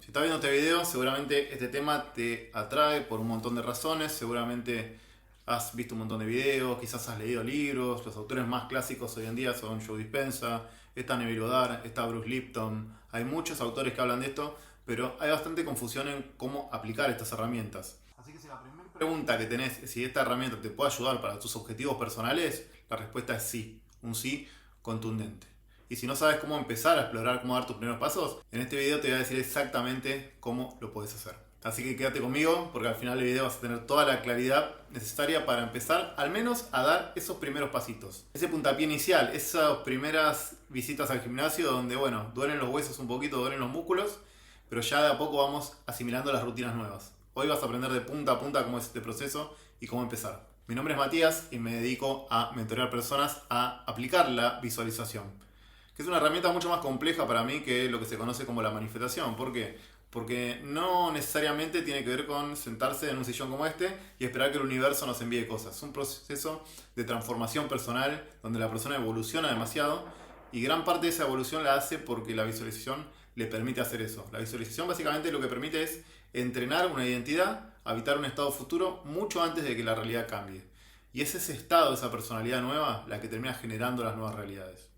Si estás viendo este video, seguramente este tema te atrae por un montón de razones. Seguramente has visto un montón de videos, quizás has leído libros. Los autores más clásicos hoy en día son Joe Dispenza, está Neville Goddard, está Bruce Lipton. Hay muchos autores que hablan de esto, pero hay bastante confusión en cómo aplicar estas herramientas. Así que si la primera pregunta que tenés es si esta herramienta te puede ayudar para tus objetivos personales, la respuesta es sí, un sí contundente. Y si no sabes cómo empezar a explorar cómo dar tus primeros pasos, en este video te voy a decir exactamente cómo lo puedes hacer. Así que quédate conmigo porque al final del video vas a tener toda la claridad necesaria para empezar al menos a dar esos primeros pasitos. Ese puntapié inicial, esas primeras visitas al gimnasio donde, bueno, duelen los huesos un poquito, duelen los músculos, pero ya de a poco vamos asimilando las rutinas nuevas. Hoy vas a aprender de punta a punta cómo es este proceso y cómo empezar. Mi nombre es Matías y me dedico a mentorear personas a aplicar la visualización, que es una herramienta mucho más compleja para mí que lo que se conoce como la manifestación. ¿Por qué? Porque no necesariamente tiene que ver con sentarse en un sillón como este y esperar que el universo nos envíe cosas. Es un proceso de transformación personal donde la persona evoluciona demasiado y gran parte de esa evolución la hace porque la visualización le permite hacer eso. La visualización básicamente lo que permite es entrenar una identidad, habitar un estado futuro mucho antes de que la realidad cambie. Y es ese estado, esa personalidad nueva, la que termina generando las nuevas realidades.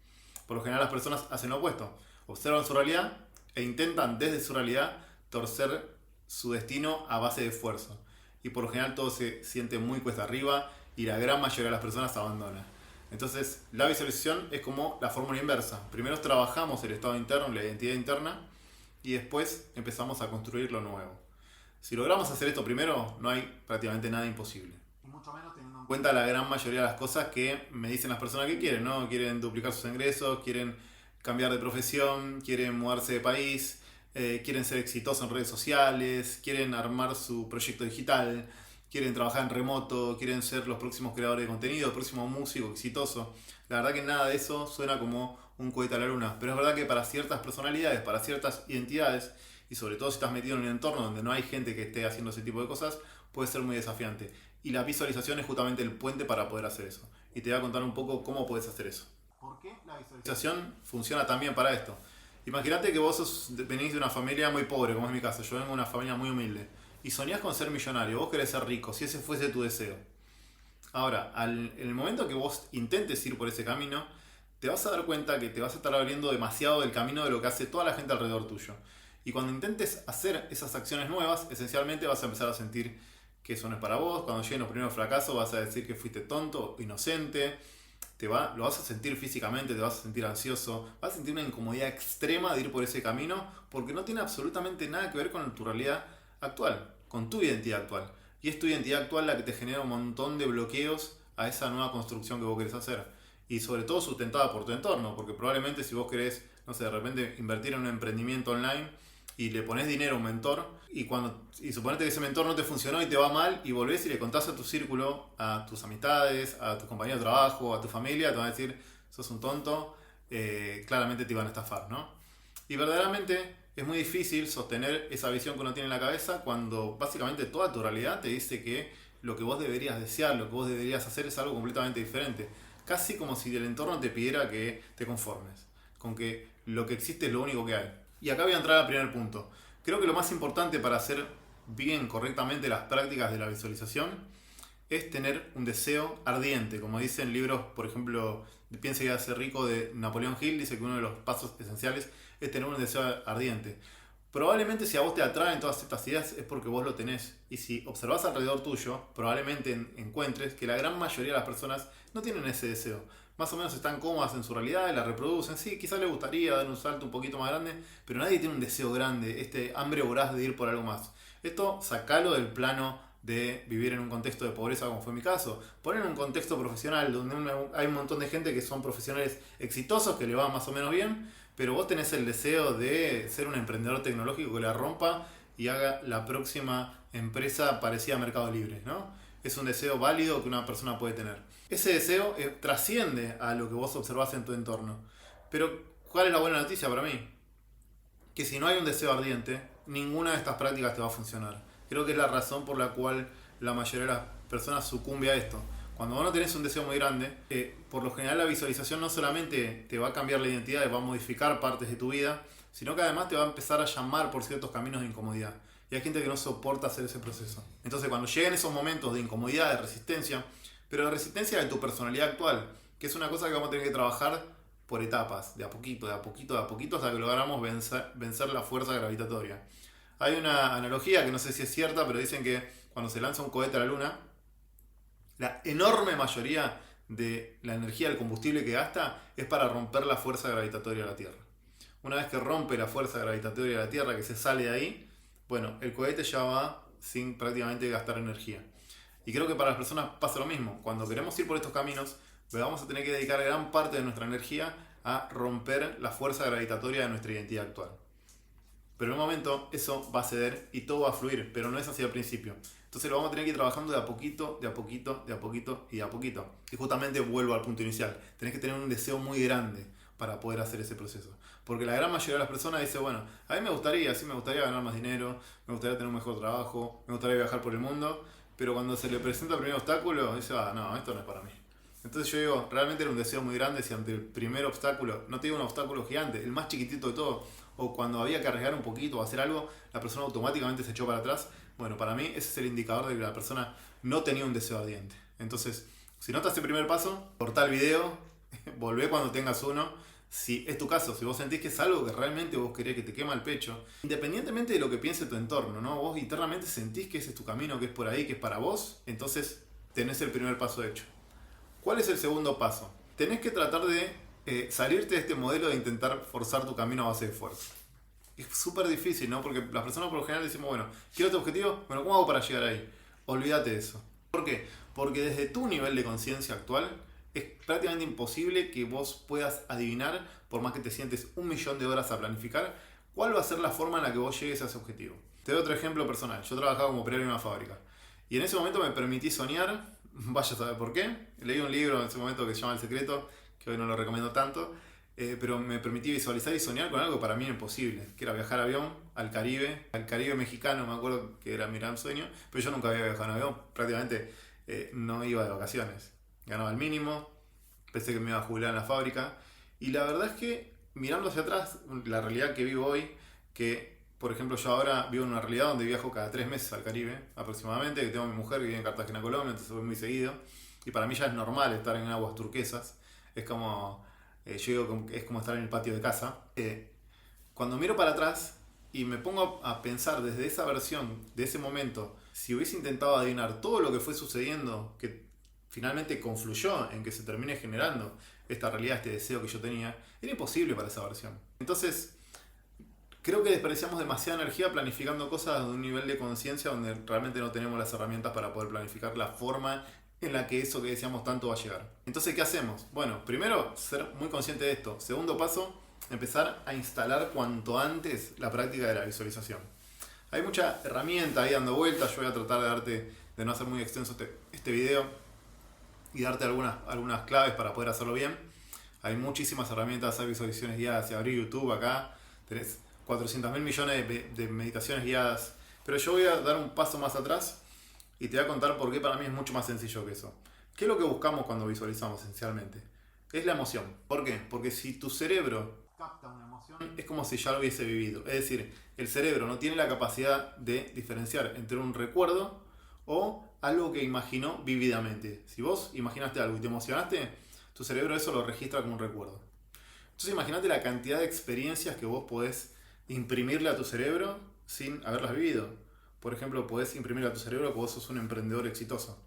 Por lo general las personas hacen lo opuesto, observan su realidad e intentan desde su realidad torcer su destino a base de esfuerzo. Y por lo general todo se siente muy cuesta arriba y la gran mayoría de las personas abandona. Entonces la visualización es como la fórmula inversa. Primero trabajamos el estado interno, la identidad interna, y después empezamos a construir lo nuevo. Si logramos hacer esto primero, no hay prácticamente nada imposible. Y mucho menos teniendo en cuenta la gran mayoría de las cosas que me dicen las personas que quieren, ¿no? Quieren duplicar sus ingresos, quieren cambiar de profesión, quieren mudarse de país, quieren ser exitosos en redes sociales, quieren armar su proyecto digital, quieren trabajar en remoto, quieren ser los próximos creadores de contenido, el próximo músico exitoso. La verdad que nada de eso suena como un cohete a la luna, pero es verdad que para ciertas personalidades, para ciertas identidades, y sobre todo si estás metido en un entorno donde no hay gente que esté haciendo ese tipo de cosas, puede ser muy desafiante. Y la visualización es justamente el puente para poder hacer eso. Y te voy a contar un poco cómo puedes hacer eso. ¿Por qué la visualización funciona también para esto? Imagínate que vos venís de una familia muy pobre, como es mi caso. Yo vengo de una familia muy humilde. Y soñás con ser millonario, vos querés ser rico, si ese fuese tu deseo. Ahora, en el momento que vos intentes ir por ese camino, te vas a dar cuenta que te vas a estar abriendo demasiado del camino de lo que hace toda la gente alrededor tuyo. Y cuando intentes hacer esas acciones nuevas, esencialmente vas a empezar a sentir que eso no es para vos. Cuando lleguen los primeros fracasos vas a decir que fuiste tonto, inocente, lo vas a sentir físicamente, te vas a sentir ansioso, vas a sentir una incomodidad extrema de ir por ese camino porque no tiene absolutamente nada que ver con tu realidad actual, con tu identidad actual. Y es tu identidad actual la que te genera un montón de bloqueos a esa nueva construcción que vos querés hacer. Y sobre todo sustentada por tu entorno, porque probablemente si vos querés, no sé, de repente invertir en un emprendimiento online y le pones dinero a un mentor y suponete que ese mentor no te funcionó y te va mal y volvés y le contás a tu círculo, a tus amistades, a tus compañeros de trabajo, a tu familia, te van a decir, sos un tonto, claramente te iban a estafar, ¿no? Y verdaderamente es muy difícil sostener esa visión que uno tiene en la cabeza cuando básicamente toda tu realidad te dice que lo que vos deberías desear, lo que vos deberías hacer es algo completamente diferente. Casi como si el entorno te pidiera que te conformes, con que lo que existe es lo único que hay. Y acá voy a entrar al primer punto. Creo que lo más importante para hacer bien correctamente las prácticas de la visualización es tener un deseo ardiente. Como dicen libros, por ejemplo, Piensa y hágase rico de Napoleón Hill, dice que uno de los pasos esenciales es tener un deseo ardiente. Probablemente si a vos te atraen todas estas ideas es porque vos lo tenés. Y si observás alrededor tuyo, probablemente encuentres que la gran mayoría de las personas no tienen ese deseo. Más o menos están cómodas en su realidad y la reproducen. Sí, quizás les gustaría dar un salto un poquito más grande, pero nadie tiene un deseo grande, este hambre voraz de ir por algo más. Esto sacalo del plano de vivir en un contexto de pobreza como fue mi caso. Poner en un contexto profesional donde hay un montón de gente que son profesionales exitosos, que le va más o menos bien, pero vos tenés el deseo de ser un emprendedor tecnológico que la rompa y haga la próxima empresa parecida a Mercado Libre, ¿no? Es un deseo válido que una persona puede tener. Ese deseo trasciende a lo que vos observás en tu entorno. Pero, ¿cuál es la buena noticia para mí? Que si no hay un deseo ardiente, ninguna de estas prácticas te va a funcionar. Creo que es la razón por la cual la mayoría de las personas sucumbe a esto. Cuando vos no tenés un deseo muy grande, por lo general la visualización no solamente te va a cambiar la identidad y va a modificar partes de tu vida, sino que además te va a empezar a llamar por ciertos caminos de incomodidad. Y hay gente que no soporta hacer ese proceso. Entonces cuando lleguen esos momentos de incomodidad, de resistencia, pero de resistencia de tu personalidad actual, que es una cosa que vamos a tener que trabajar por etapas, de a poquito, de a poquito, de a poquito, hasta que logramos vencer la fuerza gravitatoria. Hay una analogía que no sé si es cierta, pero dicen que cuando se lanza un cohete a la luna, la enorme mayoría de la energía del combustible que gasta es para romper la fuerza gravitatoria de la Tierra. Una vez que rompe la fuerza gravitatoria de la Tierra, que se sale de ahí, bueno, el cohete ya va sin prácticamente gastar energía. Y creo que para las personas pasa lo mismo. Cuando queremos ir por estos caminos, vamos a tener que dedicar gran parte de nuestra energía a romper la fuerza gravitatoria de nuestra identidad actual. Pero en un momento eso va a ceder y todo va a fluir, pero no es así al principio. Entonces lo vamos a tener que ir trabajando de a poquito, de a poquito, de a poquito y de a poquito. Y justamente vuelvo al punto inicial. Tenés que tener un deseo muy grande para poder hacer ese proceso. Porque la gran mayoría de las personas dice, bueno, a mí me gustaría ganar más dinero, me gustaría tener un mejor trabajo, me gustaría viajar por el mundo, pero cuando se le presenta el primer obstáculo, dice, no, esto no es para mí. Entonces yo digo, realmente era un deseo muy grande si ante el primer obstáculo, no te digo un obstáculo gigante, el más chiquitito de todo, o cuando había que arriesgar un poquito o hacer algo, la persona automáticamente se echó para atrás. Bueno, para mí ese es el indicador de que la persona no tenía un deseo ardiente. Entonces, si notas ese primer paso, cortá el video, volvé cuando tengas uno. Si es tu caso, si vos sentís que es algo que realmente vos querés, que te quema el pecho, independientemente de lo que piense tu entorno, ¿no? Vos internamente sentís que ese es tu camino, que es por ahí, que es para vos, entonces tenés el primer paso hecho. ¿Cuál es el segundo paso? Tenés que tratar de salirte de este modelo de intentar forzar tu camino a base de esfuerzo. Es súper difícil, ¿no? Porque las personas por lo general decimos, bueno, quiero este objetivo, bueno, ¿cómo hago para llegar ahí? Olvídate de eso. ¿Por qué? Porque desde tu nivel de conciencia actual es prácticamente imposible que vos puedas adivinar, por más que te sientes 1.000.000 de horas a planificar, cuál va a ser la forma en la que vos llegues a ese objetivo. Te doy otro ejemplo personal. Yo trabajaba como operario en una fábrica. Y en ese momento me permití soñar, vaya a saber por qué. Leí un libro en ese momento que se llama El Secreto, que hoy no lo recomiendo tanto, pero me permití visualizar y soñar con algo que para mí era imposible, que era viajar en avión al Caribe mexicano, me acuerdo que era mi gran sueño, pero yo nunca había viajado en avión, prácticamente no iba de vacaciones. Ganaba el mínimo, pensé que me iba a jubilar en la fábrica, y la verdad es que mirando hacia atrás, la realidad que vivo hoy, que por ejemplo yo ahora vivo en una realidad donde viajo cada 3 meses al Caribe aproximadamente, que tengo a mi mujer que vive en Cartagena, Colombia, entonces voy muy seguido, y para mí ya es normal estar en aguas turquesas, es como, yo digo que es como estar en el patio de casa. Cuando miro para atrás y me pongo a pensar desde esa versión, de ese momento, si hubiese intentado adivinar todo lo que fue sucediendo, que finalmente confluyó en que se termine generando esta realidad, este deseo que yo tenía, era imposible para esa versión. Entonces, creo que desperdiciamos demasiada energía planificando cosas de un nivel de conciencia donde realmente no tenemos las herramientas para poder planificar la forma en la que eso que deseamos tanto va a llegar. Entonces, ¿qué hacemos? Bueno, primero, ser muy consciente de esto. Segundo paso, empezar a instalar cuanto antes la práctica de la visualización. Hay mucha herramienta ahí dando vueltas. Yo voy a tratar de no hacer muy extenso este video y darte algunas claves para poder hacerlo bien. Hay muchísimas herramientas, hay visualizaciones guiadas. Si abrís YouTube acá, tenés 400.000 millones de meditaciones guiadas. Pero yo voy a dar un paso más atrás y te voy a contar por qué para mí es mucho más sencillo que eso. ¿Qué es lo que buscamos cuando visualizamos esencialmente? Es la emoción. ¿Por qué? Porque si tu cerebro capta una emoción, es como si ya lo hubiese vivido. Es decir, el cerebro no tiene la capacidad de diferenciar entre un recuerdo o algo que imaginó vívidamente. Si vos imaginaste algo y te emocionaste, tu cerebro eso lo registra como un recuerdo. Entonces imagínate la cantidad de experiencias que vos podés imprimirle a tu cerebro sin haberlas vivido. Por ejemplo, podés imprimirle a tu cerebro que vos sos un emprendedor exitoso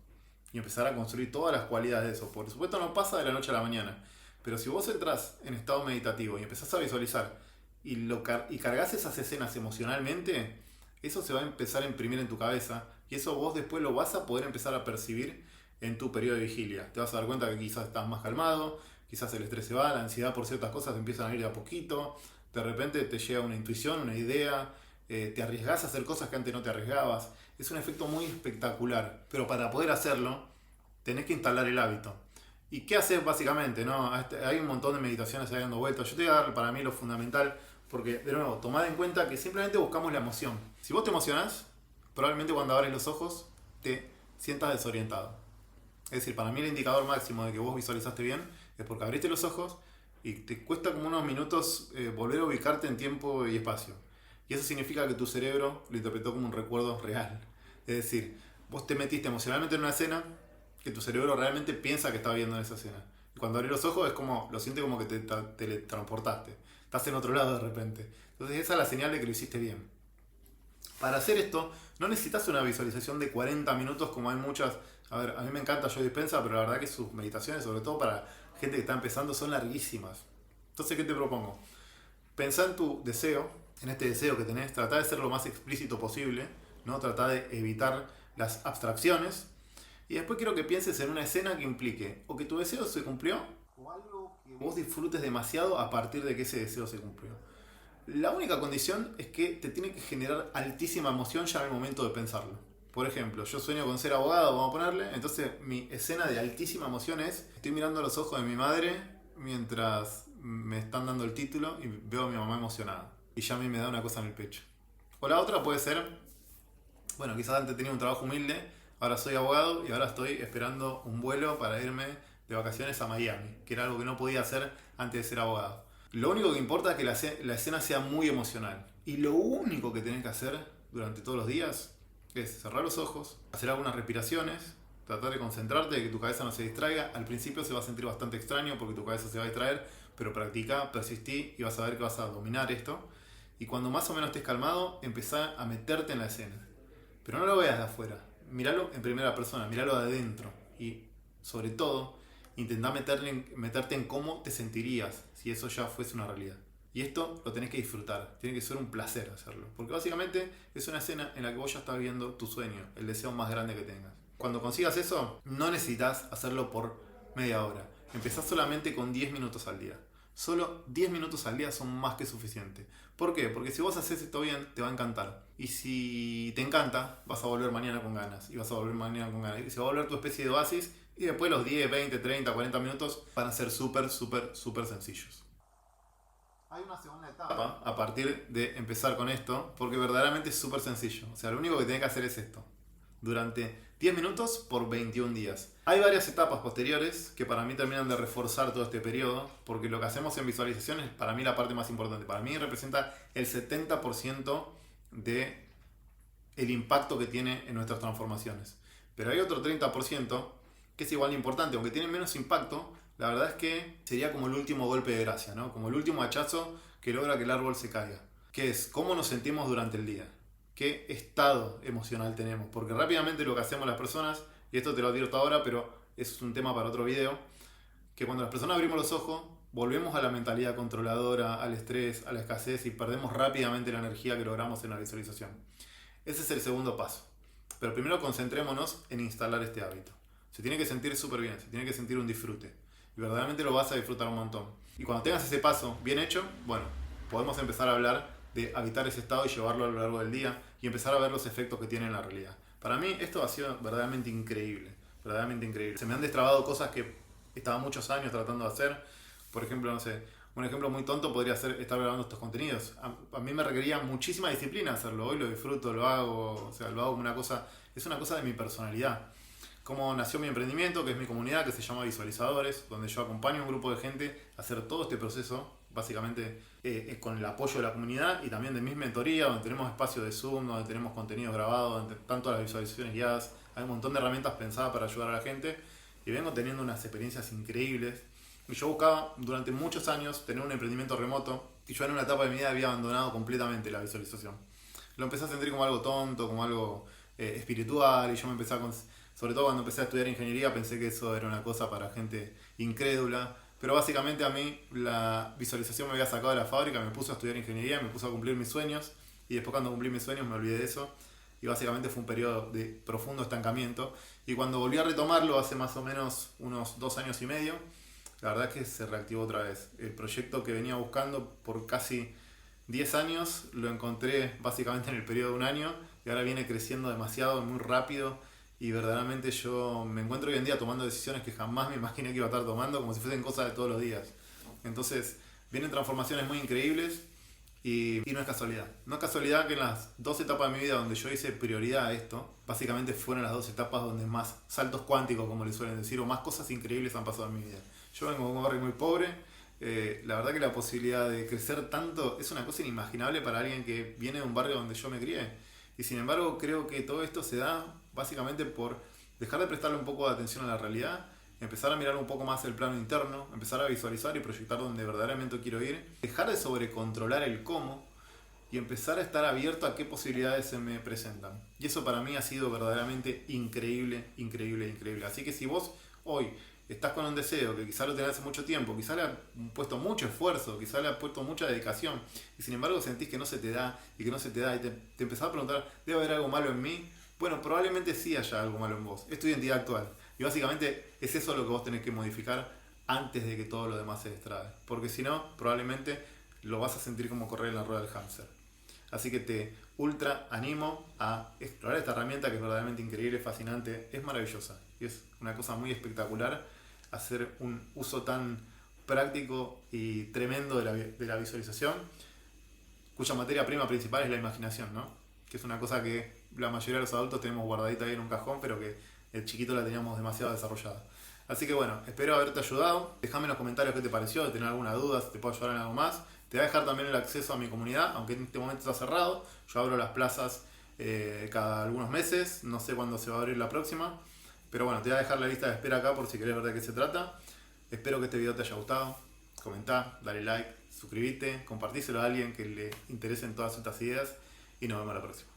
y empezar a construir todas las cualidades de eso. Por supuesto no pasa de la noche a la mañana, pero si vos entras en estado meditativo y empezás a visualizar y cargas esas escenas emocionalmente, eso se va a empezar a imprimir en tu cabeza y eso vos después lo vas a poder empezar a percibir en tu periodo de vigilia. Te vas a dar cuenta que quizás estás más calmado, quizás el estrés se va, la ansiedad por ciertas cosas empiezan a ir de a poquito, de repente te llega una intuición, una idea, te arriesgás a hacer cosas que antes no te arriesgabas. Es un efecto muy espectacular, pero para poder hacerlo tenés que instalar el hábito. ¿Y qué haces básicamente? ¿No? Hay un montón de meditaciones ahí dando vueltas. Yo te voy a dar para mí lo fundamental, porque de nuevo, tomad en cuenta que simplemente buscamos la emoción. Si vos te emocionás, probablemente cuando abres los ojos te sientas desorientado. Es decir, para mí el indicador máximo de que vos visualizaste bien es porque abriste los ojos Y te cuesta como unos minutos volver a ubicarte en tiempo y espacio. Y eso significa que tu cerebro lo interpretó como un recuerdo real. Es decir, vos te metiste emocionalmente en una escena que tu cerebro realmente piensa que está viendo esa escena. Y cuando abrís los ojos es como, lo siente como que te teletransportaste. Estás en otro lado de repente. Entonces esa es la señal de que lo hiciste bien. Para hacer esto, no necesitas una visualización de 40 minutos como hay muchas. A ver, a mí me encanta Joe Dispenza, pero la verdad que sus meditaciones, sobre todo para gente que está empezando, son larguísimas. Entonces, ¿qué te propongo? Pensá en tu deseo, en este deseo que tenés, tratá de ser lo más explícito posible, ¿no? Tratá de evitar las abstracciones. Y después quiero que pienses en una escena que implique o que tu deseo se cumplió o algo que vos disfrutes demasiado a partir de que ese deseo se cumplió. La única condición es que te tiene que generar altísima emoción ya en el momento de pensarlo. Por ejemplo, yo sueño con ser abogado, vamos a ponerle, entonces mi escena de altísima emoción es, estoy mirando a los ojos de mi madre mientras me están dando el título y veo a mi mamá emocionada. Y ya a mí me da una cosa en el pecho. O la otra puede ser, bueno, quizás antes tenía un trabajo humilde, ahora soy abogado y ahora estoy esperando un vuelo para irme de vacaciones a Miami, que era algo que no podía hacer antes de ser abogado. Lo único que importa es que la escena sea muy emocional. Y lo único que tenés que hacer durante todos los días es cerrar los ojos, hacer algunas respiraciones, tratar de concentrarte, de que tu cabeza no se distraiga. Al principio se va a sentir bastante extraño porque tu cabeza se va a distraer, pero practica, persistí y vas a ver que vas a dominar esto. Y cuando más o menos estés calmado, empezá a meterte en la escena. Pero no lo veas de afuera, míralo en primera persona, míralo de adentro. Y sobre todo, intentá meterte en cómo te sentirías si eso ya fuese una realidad. Y esto lo tenés que disfrutar, tiene que ser un placer hacerlo. Porque básicamente es una escena en la que vos ya estás viendo tu sueño, el deseo más grande que tengas. Cuando consigas eso, no necesitas hacerlo por media hora. Empezás solamente con 10 minutos al día. Solo 10 minutos al día son más que suficiente. ¿Por qué? Porque si vos haces esto bien, te va a encantar. Y si te encanta, vas a volver mañana con ganas. Y vas a volver mañana con ganas. Y se va a volver tu especie de oasis. Y después los 10, 20, 30, 40 minutos van a ser súper, súper, súper sencillos. Hay una segunda etapa a partir de empezar con esto, porque verdaderamente es súper sencillo. O sea, lo único que tenés que hacer es esto. Durante 10 minutos por 21 días. Hay varias etapas posteriores que para mí terminan de reforzar todo este periodo, porque lo que hacemos en visualización es para mí la parte más importante. Para mí representa el 70% de el impacto que tiene en nuestras transformaciones. Pero hay otro 30% que es igual de importante, aunque tiene menos impacto. La verdad es que sería como el último golpe de gracia, ¿no? Como el último hachazo que logra que el árbol se caiga. Que es cómo nos sentimos durante el día. Qué estado emocional tenemos. Porque rápidamente lo que hacemos las personas, y esto te lo advierto ahora, pero es un tema para otro video, que cuando las personas abrimos los ojos, volvemos a la mentalidad controladora, al estrés, a la escasez y perdemos rápidamente la energía que logramos en la visualización. Ese es el segundo paso. Pero primero concentrémonos en instalar este hábito. Se tiene que sentir súper bien, se tiene que sentir un disfrute. Y verdaderamente lo vas a disfrutar un montón. Y cuando tengas ese paso bien hecho, bueno, podemos empezar a hablar de habitar ese estado y llevarlo a lo largo del día y empezar a ver los efectos que tiene en la realidad. Para mí esto ha sido verdaderamente increíble, verdaderamente increíble. Se me han destrabado cosas que estaba muchos años tratando de hacer. Por ejemplo, no sé, un ejemplo muy tonto podría ser estar grabando estos contenidos. A mí me requería muchísima disciplina hacerlo. Hoy lo disfruto, lo hago, o sea, lo hago como una cosa, es una cosa de mi personalidad. Cómo nació mi emprendimiento, que es mi comunidad, que se llama Visualizadores, donde yo acompaño a un grupo de gente a hacer todo este proceso, básicamente con el apoyo de la comunidad y también de mis mentorías, donde tenemos espacios de Zoom, donde tenemos contenidos grabados, donde tanto las visualizaciones guiadas, hay un montón de herramientas pensadas para ayudar a la gente y vengo teniendo unas experiencias increíbles. Y yo buscaba durante muchos años tener un emprendimiento remoto y yo en una etapa de mi vida había abandonado completamente la visualización. Lo empecé a sentir como algo tonto, como algo espiritual y yo me empecé a... Sobre todo cuando empecé a estudiar ingeniería pensé que eso era una cosa para gente incrédula. Pero básicamente a mí la visualización me había sacado de la fábrica, me puse a estudiar ingeniería, me puse a cumplir mis sueños. Y después cuando cumplí mis sueños me olvidé de eso. Y básicamente fue un periodo de profundo estancamiento. Y cuando volví a retomarlo hace más o menos unos 2 años y medio, la verdad es que se reactivó otra vez. El proyecto que venía buscando por casi 10 años lo encontré básicamente en el periodo de un año. Y ahora viene creciendo demasiado, muy rápido. Y verdaderamente yo me encuentro hoy en día tomando decisiones que jamás me imaginé que iba a estar tomando, como si fuesen cosas de todos los días. Entonces, vienen transformaciones muy increíbles y no es casualidad. No es casualidad que en las 2 etapas de mi vida donde yo hice prioridad a esto, básicamente fueron las 2 etapas donde más saltos cuánticos, como le suelen decir, o más cosas increíbles han pasado en mi vida. Yo vengo de un barrio muy pobre, La verdad que la posibilidad de crecer tanto es una cosa inimaginable para alguien que viene de un barrio donde yo me crié. Y sin embargo creo que todo esto se da básicamente por dejar de prestarle un poco de atención a la realidad, empezar a mirar un poco más el plano interno, empezar a visualizar y proyectar donde verdaderamente quiero ir, dejar de sobrecontrolar el cómo y empezar a estar abierto a qué posibilidades se me presentan. Y eso para mí ha sido verdaderamente increíble, increíble, increíble. Así que si vos hoy estás con un deseo que quizá lo tenés hace mucho tiempo, quizá le has puesto mucho esfuerzo, quizá le has puesto mucha dedicación, y sin embargo sentís que no se te da y que no se te da, y te empezás a preguntar, ¿debe haber algo malo en mí? Bueno, probablemente sí haya algo malo en vos. Es tu identidad actual. Y básicamente es eso lo que vos tenés que modificar antes de que todo lo demás se destrabe. Porque si no, probablemente lo vas a sentir como correr en la rueda del hámster. Así que te ultra animo a explorar esta herramienta que es verdaderamente increíble, fascinante, es maravillosa. Y es una cosa muy espectacular hacer un uso tan práctico y tremendo de la visualización, cuya materia prima principal es la imaginación, ¿no? Que es una cosa que la mayoría de los adultos tenemos guardadita ahí en un cajón, pero que el chiquito la teníamos demasiado desarrollada. Así que bueno, espero haberte ayudado. Déjame en los comentarios qué te pareció, de tener alguna duda, si te puedo ayudar en algo más. Te voy a dejar también el acceso a mi comunidad, aunque en este momento está cerrado. Yo abro las plazas cada algunos meses, no sé cuándo se va a abrir la próxima. Pero bueno, te voy a dejar la lista de espera acá por si querés ver de qué se trata. Espero que este video te haya gustado. Comentá, dale like, suscríbete, compartíselo a alguien que le interesen todas estas ideas y nos vemos la próxima.